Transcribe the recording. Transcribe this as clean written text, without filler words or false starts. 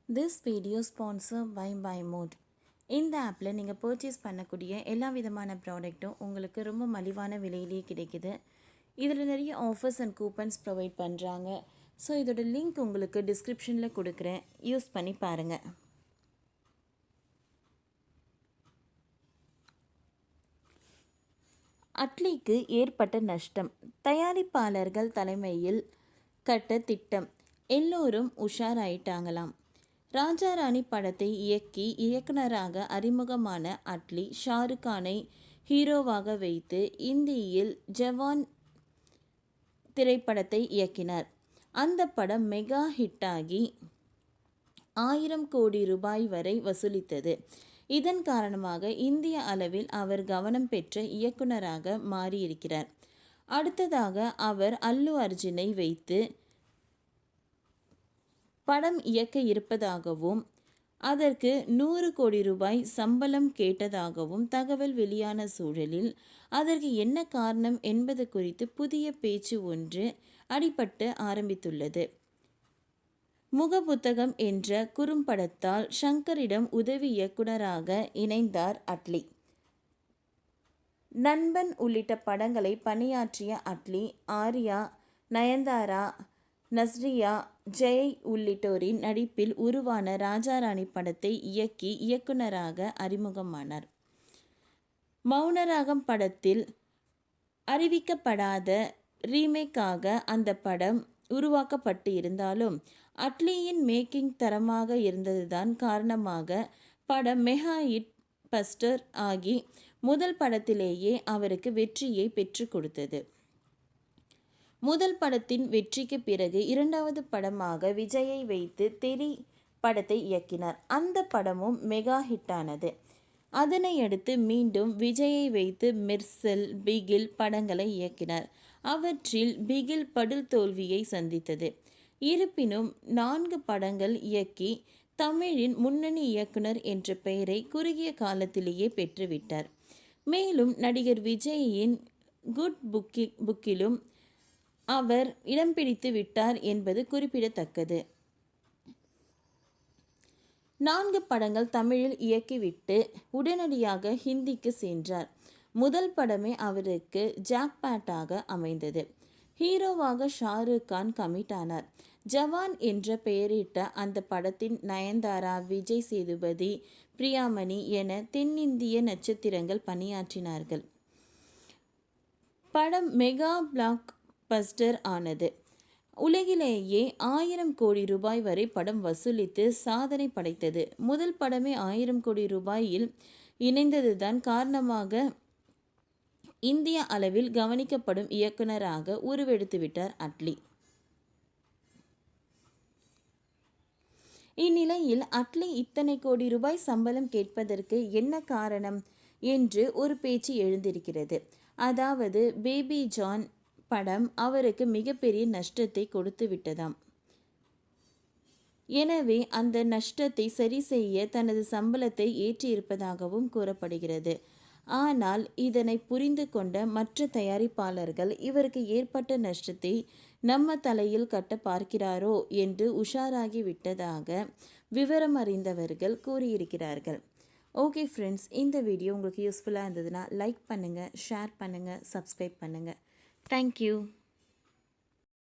This video sponsored by Mode. இந்த ஆப்பில் நீங்கள் பர்ச்சேஸ் பண்ணக்கூடிய எல்லா விதமான ப்ராடக்ட்டும் உங்களுக்கு ரொம்ப மலிவான விலையிலேயே கிடைக்குது. இதில் நிறைய ஆஃபர்ஸ் அண்ட் கூப்பன்ஸ் ப்ரொவைட் பண்ணுறாங்க. ஸோ இதோட லிங்க் உங்களுக்கு டிஸ்கிரிப்ஷனில் கொடுக்குறேன், யூஸ் பண்ணி பாருங்கள். அட்லிக்கு ஏற்பட்ட நஷ்டம், தயாரிப்பாளர்கள் தலைமையில் கட்ட திட்டம், எல்லோரும் உஷாராயிட்டாங்களாம். ராஜா ராணி படத்தை இயக்கி இயக்குனராக அறிமுகமான அட்லி ஷாருக் கானை ஹீரோவாக வைத்து இந்தியில் ஜவான் திரைப்படத்தை இயக்கினார். அந்த படம் மெகா ஹிட்டாகி 1000 கோடி ரூபாய் வரை வசூலித்தது. இதன் காரணமாக இந்திய அளவில் அவர் கவனம் பெற்ற இயக்குனராக மாறியிருக்கிறார். அடுத்ததாக அவர் அல்லு அர்ஜுனை வைத்து படம் இயக்க இருப்பதாகவும் அதற்கு 100 கோடி ரூபாய் சம்பளம் கேட்டதாகவும் தகவல் வெளியான சூழலில் அதற்கு என்ன காரணம் என்பது குறித்து புதிய பேச்சு ஒன்று அடிபட்டு ஆரம்பித்துள்ளது. முகப்புத்தகம் என்ற குறும்படத்தால் ஷங்கரிடம் உதவி இயக்குனராக இணைந்தார் அட்லி. நண்பன் உள்ளிட்ட படங்களை பணியாற்றிய அட்லி ஆர்யா, நயன்தாரா, நஸ்ரியா, ஜெய் உள்ளிட்டோரின் நடிப்பில் உருவான ராஜா ராணி படத்தை இயக்கி இயக்குனராக அறிமுகமானார். மௌனராகம் படத்தில் அறிவிக்கப்படாத ரீமேக்காக அந்த படம் உருவாக்கப்பட்டு இருந்தாலும் அட்லியின் மேக்கிங் தரமாக இருந்ததுதான் காரணமாக படம் மெகா ஹிட் பஸ்டர் ஆகி முதல் படத்திலேயே அவருக்கு வெற்றியை பெற்று கொடுத்தது. முதல் படத்தின் வெற்றிக்கு பிறகு இரண்டாவது படமாக விஜயை வைத்து தெரி படத்தை இயக்கினார். அந்த படமும் மெகா ஹிட்டானது. அதனையடுத்து மீண்டும் விஜயை வைத்து மெர்சல், பிகில் படங்களை இயக்கினார். அவற்றில் பிகில் படுல் தோல்வியை சந்தித்தது. இருப்பினும் 4 படங்கள் இயக்கி தமிழின் முன்னணி இயக்குனர் என்ற பெயரை குறுகிய காலத்திலேயே பெற்றுவிட்டார். மேலும் நடிகர் விஜயின் குட் புக்கிலும் அவர் இடம் பிடித்து விட்டார் என்பது குறிப்பிடத்தக்கது. 4 படங்கள் தமிழில் இயக்கிவிட்டு உடனடியாக ஹிந்திக்கு சென்றார். முதல் படமே அவருக்கு ஜாக்பாட்டாக அமைந்தது. ஹீரோவாக ஷாருக் கான் கமிட் ஆனார். ஜவான் என்ற பெயரிட்ட அந்த படத்தின் நயன்தாரா, விஜய் சேதுபதி, பிரியாமணி என தென்னிந்திய நட்சத்திரங்கள் பணியாற்றினார்கள். படம் மெகா பிளாக் பஸ்டர் ஆனது. உலகிலேயே 1000 கோடி ரூபாய் வரை படம் வசூலித்து சாதனை படைத்தது. முதல் படமே 1000 கோடி ரூபாயில் இணைந்ததுதான் காரணமாக இந்திய அளவில் கவனிக்கப்படும் இயக்குனராக உருவெடுத்துவிட்டார் அட்லி. இந்நிலையில் அட்லி இத்தனை கோடி ரூபாய் சம்பளம் கேட்பதற்கு என்ன காரணம் என்று ஒரு பேச்சு எழுந்திருக்கிறது. அதாவது பேபி ஜான் படம் அவருக்கு மிகப்பெரிய நஷ்டத்தை கொடுத்து விட்டதாம். எனவே அந்த நஷ்டத்தை சரி செய்ய தனது சம்பளத்தை ஏற்றியிருப்பதாகவும் கூறப்படுகிறது. ஆனால் இதனை புரிந்து கொண்ட மற்ற தயாரிப்பாளர்கள் இவருக்கு ஏற்பட்ட நஷ்டத்தை நம்ம தலையில் கட்ட பார்க்கிறாரோ என்று உஷாராகி விட்டதாக விவரம் அறிந்தவர்கள் கூறியிருக்கிறார்கள். ஓகே ஃப்ரெண்ட்ஸ், இந்த வீடியோ உங்களுக்கு யூஸ்ஃபுல்லாக இருந்ததுன்னா லைக் பண்ணுங்கள், ஷேர் பண்ணுங்கள், சப்ஸ்கிரைப் பண்ணுங்கள். Thank you.